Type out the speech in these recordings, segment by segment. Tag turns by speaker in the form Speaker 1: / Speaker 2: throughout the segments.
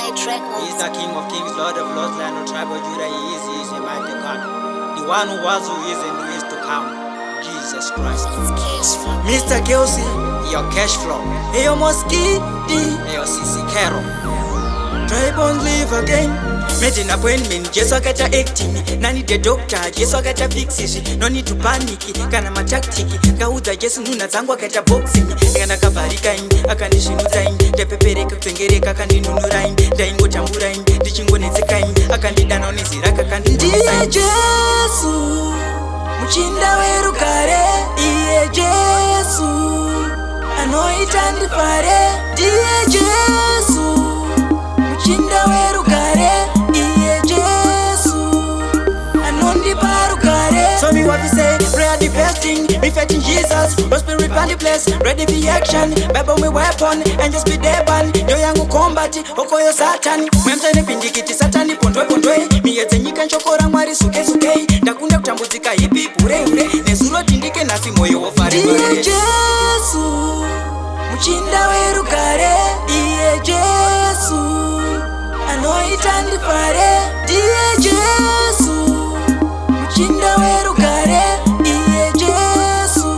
Speaker 1: He's the King of Kings, Lord of Lords, Lion of Tribe of Judah. He is a mighty God. The one who was, who is, and who is to come. Jesus Christ. Mr. Kelsey, your cash flow. Hey, your Moskiti. Hey, your Sisi Kero. Try on live again. Made an appointment, just so get acting. Nani the doctor, just so get a fixes. No need to panic. Kana ma tactic. Kauda just nuna zangwa get a boxing. Kana kavarika in, akanishinuza in. The pepereka kwengereka kandinunura in. The ingo chambura in. The chingo nezeka in. Akandida no niziraka kandida. Iye Jesu, muchinda weru kare. Iye Jesu, anoita ndifare. Iye Jesu, muchinda weru kare. So me what we say, prayer the best thing. Me fetching Jesus, no spirit on the place. Ready for action, Bible me weapon. And just be there ban, yo yangu combat. Oko yo satan, mwemza ne pindikiti satani pondwe pondwe. Mi yeze nyika nchokora mwari suke suke. Ndakunda kutambuzika hipi pure ure. Nezuro tindike nasi moyo wofare. Iye Jesu, muchinda weru kare. Iye Jesu, anoita ndifare. Iye Jesu, muchinda weru kare. Iye Jesu,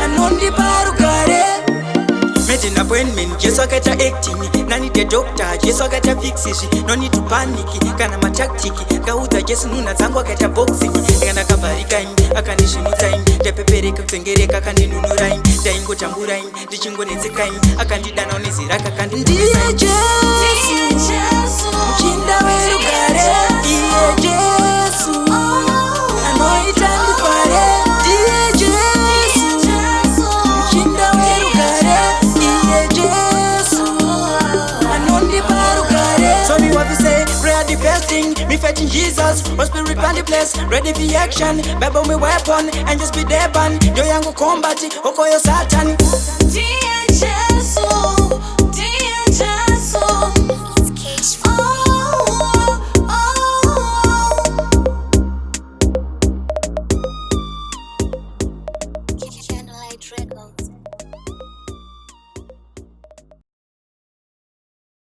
Speaker 1: anondi paru kare. Made an appointment, just so get acting. Nani the doctor, just so get fixes. No need to panic. Kana ma tactic. Kauda just nuna zangwa get a boxing. Kana kavarika in, akanishinuza in. The pepereka kwengereka kandinunura in. The ingo chambura in, the chingo nezeka in. Akandida no niziraka kandida. Iye Jesu, muchinda weru kare. Iye Jesu, anoita ndifare. Iye Jesu, muchinda weru kare. Iye Jesu, anondi paru kare. So me what we say, prayer the best thing. Me fetching Jesus, no spirit on the place. Ready for action, Bible me weapon. And just be there ban, yo yangu combat. Oko yo satan.
Speaker 2: Iye Jesu.